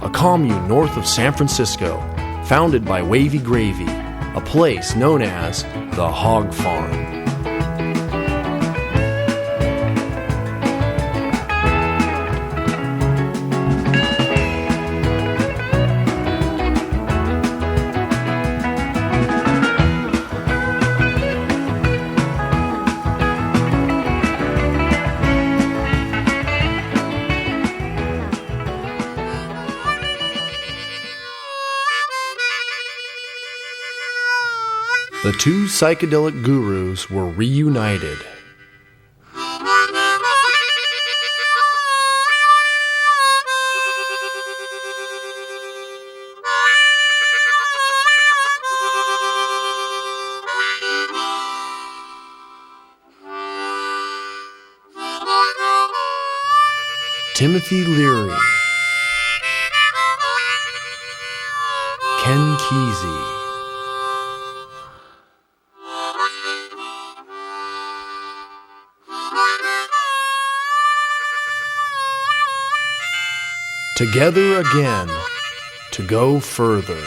a commune north of San Francisco, founded by Wavy Gravy, a place known as the Hog Farm. The two psychedelic gurus were reunited. Timothy Leary, Ken Kesey, together again to go further.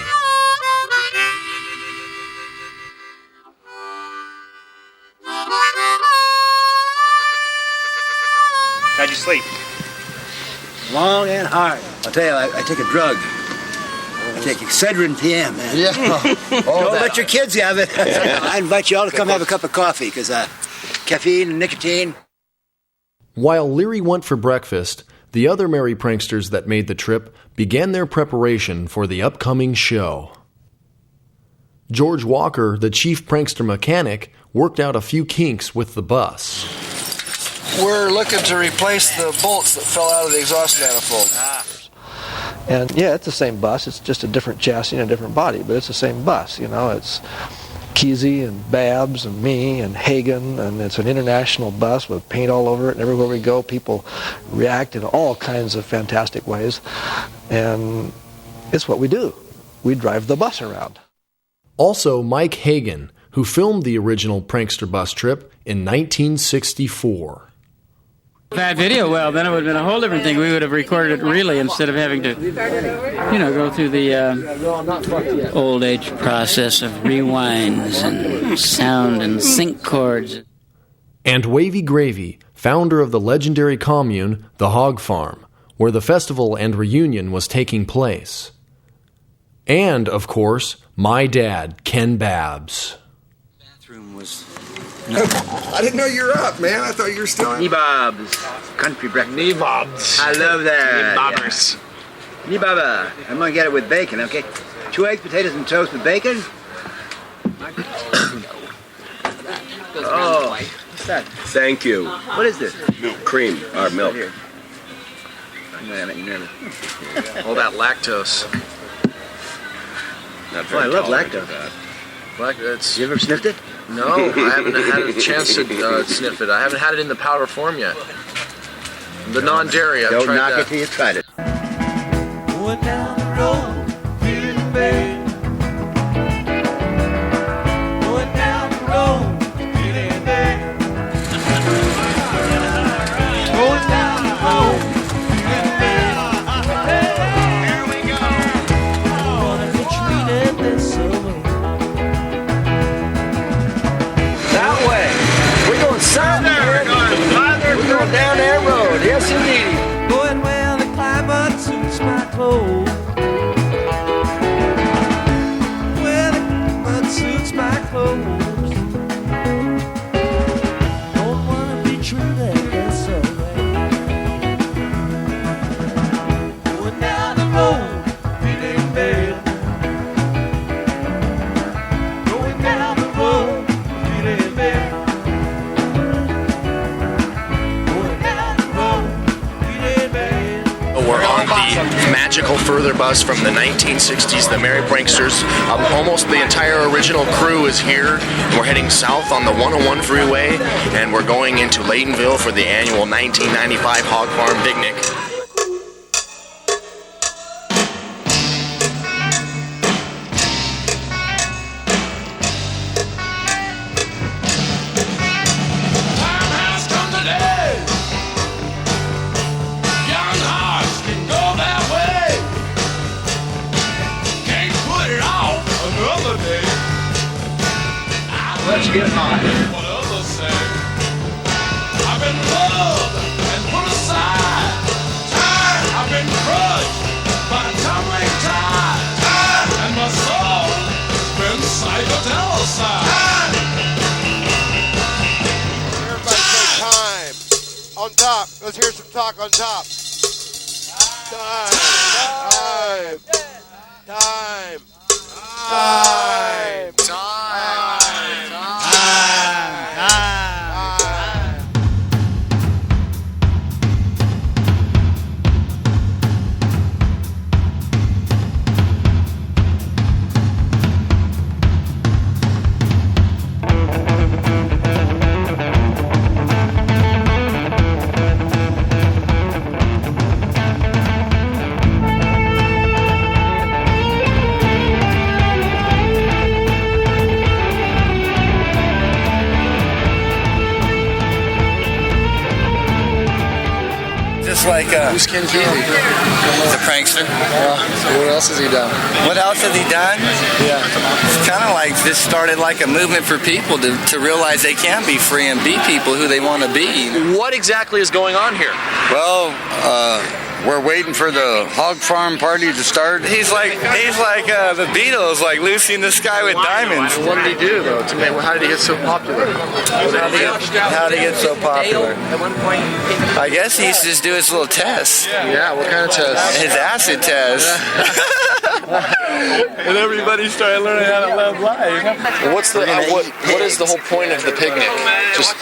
How'd you sleep? Long and hard. I'll tell you, I take a drug. I take Excedrin PM, man. Yeah. Don't let your kids have it. I invite you all to come have a cup of coffee, because caffeine and nicotine. While Leary went for breakfast, the other Mery Pranksters that made the trip began their preparation for the upcoming show. George Walker, the chief prankster mechanic, worked out a few kinks with the bus. We're looking to replace the bolts that fell out of the exhaust manifold. And yeah, it's the same bus. It's just a different chassis and a different body, but it's the same bus. You know, it's Kesey and Babs and me and Hagen, and it's an international bus with paint all over it, and everywhere we go people react in all kinds of fantastic ways, and it's what we do. We drive the bus around. Also, Mike Hagen, who filmed the original Prankster bus trip in 1964. That video, well, then it would have been a whole different thing. We would have recorded it really instead of having to, go through the old age process of rewinds and sound and sync chords. And Wavy Gravy, founder of the legendary commune, the Hog Farm, where the festival and reunion was taking place. And, of course, my dad, Ken Babs. Bathroom was... I didn't know you were up, man. I thought you were still in. Knee-bobs. Country breakfast. Knee-bobs. I love that. Knee-bobbers. Yeah. Knee-bobber. I'm going to get it with bacon, okay? 2 eggs, potatoes, and toast with bacon. Oh, what's that? Thank you. What is this? Cream, or milk. Here. I'm going to make you nervous. All that lactose. Not Oh, I very love tolerant lactose. of that. It's You ever sniffed it? no, I haven't had a chance to sniff it. I haven't had it in the powder form yet. The non-dairy, I've Don't tried knock that. it till you tried it. Going down the road, feeling bad. Going down the road, feeling bad. Going down the road, feeling bad. Here we go. I wanna be treated this way. That way. We're going south there. We're going down that road. Yes, indeed. Going where the climate suits my clothes. Where the climate suits my clothes. Don't wanna be treated this way. Going down the road, feeling bad. Going down the road, feeling bad. Going down the road, feeling bad. We're on the magical Further bus from the 1960s, the Mery Pranksters. Almost the entire original crew is here. We're heading south on the 101 freeway, and we're going into Laytonville for the annual 1995 Hog Farm Picnic. you get high. What others say. I've been loved and put aside. I've been crushed by tumbling tide. And my soul's been psychedelicized. Everybody say time. On top. Let's hear some talk on top. Time. Time. Time. Time. Time. Like Who's Ken Kesey? the prankster. What else has he done? What else has he done? Yeah. It's kind of like this started like a movement for people to realize they can be free and be people who they want to be. What exactly is going on here? Well, we're waiting for the hog farm party to start. He's like the Beatles, like Lucy in the Sky with Diamonds. What did he do, though? How did he get so popular? How did he get so popular? I guess he used to just do his little tests. Yeah, what kind of test? His acid test. And everybody started learning how to love life. What's the what is the whole point of the picnic? Just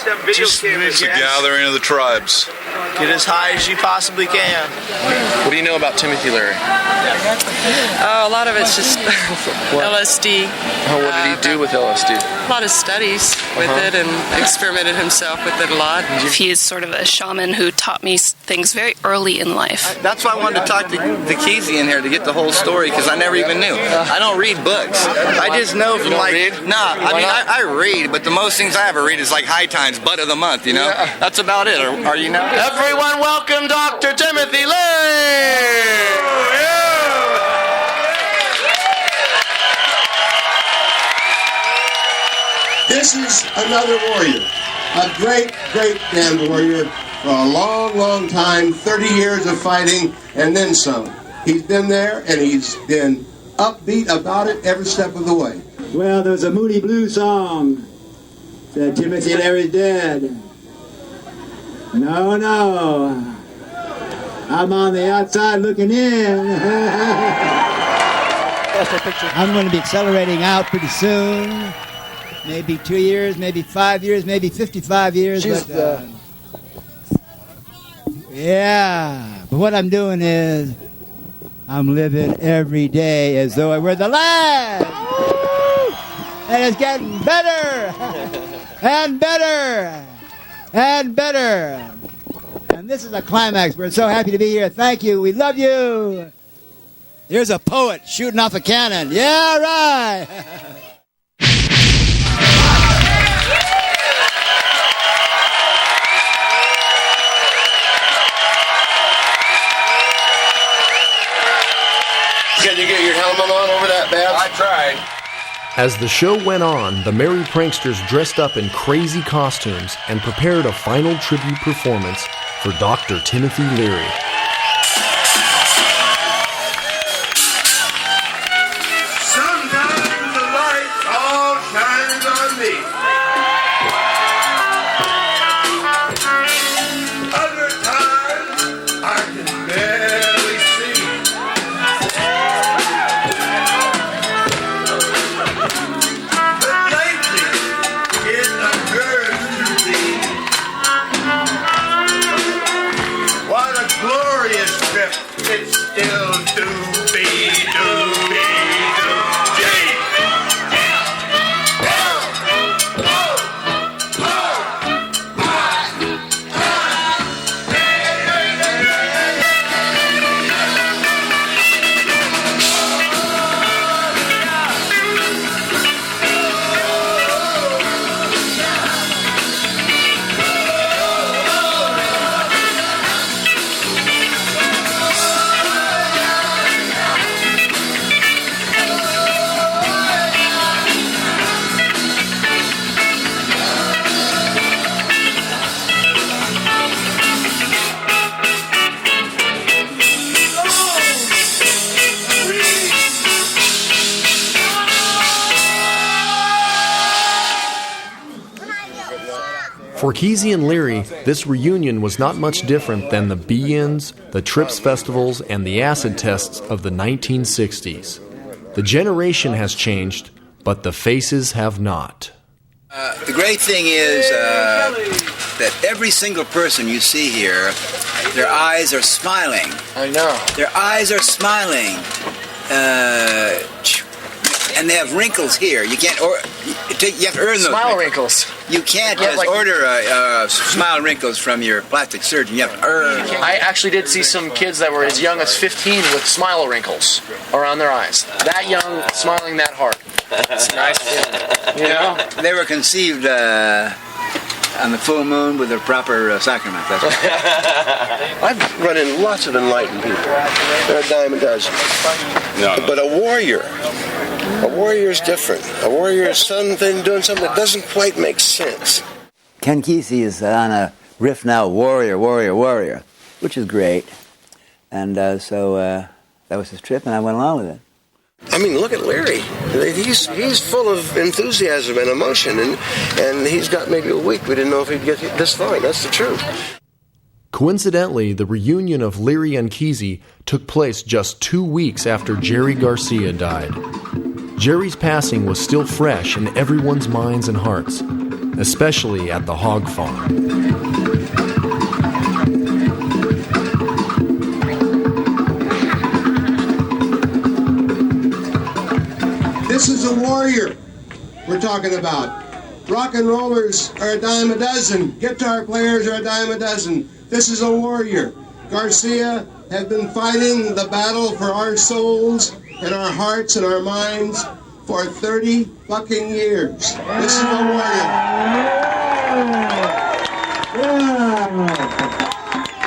It's a gathering of the tribes. Get as high as you possibly can. what do you know about Timothy Leary? A lot of it's just LSD. Oh, what did he do with LSD? A lot of studies with it and experimented himself with it a lot. He is sort of a shaman who taught me things very early in life. That's why I wanted to talk to the Kesey in here to get the whole story, because I never even knew. I don't read books. I just know from I read, but the most things I ever read is like High Times, Butt of the Month, you know? Yeah. That's about it. Are you not? Everyone welcome Dr. Timothy Leary! This is another warrior. A great, great damn warrior for a long, long time. 30 years of fighting and then some. He's been there and he's been upbeat about it every step of the way. Well, there was a Moody Blues song that Timothy Leary's dead. No, no. I'm on the outside looking in. I'm going to be accelerating out pretty soon. Maybe 2 years, maybe 5 years, maybe 55 years. Yeah. But what I'm doing is I'm living every day as though I were the last. And it's getting better and better and better. And this is a climax. We're so happy to be here. Thank you. We love you. Here's a poet shooting off a cannon. Yeah, right. Can you get your helmet on over that, Babs? I tried. As the show went on, the Mery Pranksters dressed up in crazy costumes and prepared a final tribute performance for Dr. Timothy Leary. Sometimes the light all shines on me. Other times I can barely see. But lately it occurs to me, what a glorious trip it's still to be, For Kesey and Leary, this reunion was not much different than the be-ins, the Trips festivals, and the acid tests of the 1960s. The generation has changed, but the faces have not. The great thing is that every single person you see here, their eyes are smiling. I know. Their eyes are smiling. And they have wrinkles here. You can't, you have to earn those smile wrinkles. You can't just order smile wrinkles from your plastic surgeon. You have to earn. I actually did see some kids that were as young as 15 with smile wrinkles around their eyes. That young, smiling that hard. It's a nice feeling. You know? They were conceived on the full moon with the proper sacrament. That's right. I've run in lots of enlightened people. They're a dime a dozen. But a warrior is different. A warrior is something doing something that doesn't quite make sense. Ken Kesey is on a riff now, warrior, warrior, warrior, which is great. And so that was his trip, and I went along with it. I mean, look at Leary. He's full of enthusiasm and emotion, and he's got maybe a week. We didn't know if he'd get this far. That's the truth. Coincidentally, the reunion of Leary and Kesey took place just 2 weeks after Jerry Garcia died. Jerry's passing was still fresh in everyone's minds and hearts, especially at the hog farm. This is a warrior we're talking about. Rock and rollers are a dime a dozen. Guitar players are a dime a dozen. This is a warrior. Garcia has been fighting the battle for our souls and our hearts and our minds for 30 fucking years. This is a warrior.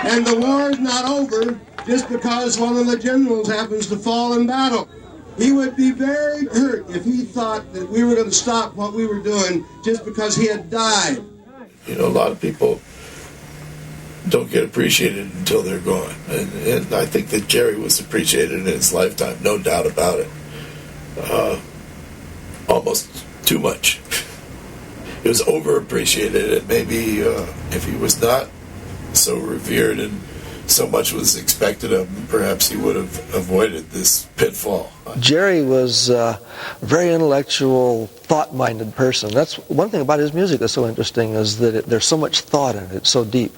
And the war is not over just because one of the generals happens to fall in battle. He would be very hurt if he thought that we were going to stop what we were doing just because he had died. You know, a lot of people don't get appreciated until they're gone. And I think that Jerry was appreciated in his lifetime, no doubt about it. Almost too much. He was overappreciated, and maybe if he was not so revered and so much was expected of him, perhaps he would have avoided this pitfall. Jerry was a very intellectual, thought-minded person. That's one thing about his music that's so interesting, is that there's so much thought in it. It's so deep.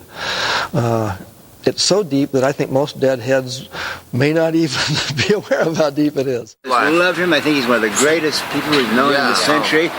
It's so deep that I think most deadheads may not even be aware of how deep it is. I love him. I think he's one of the greatest people we've known in the century.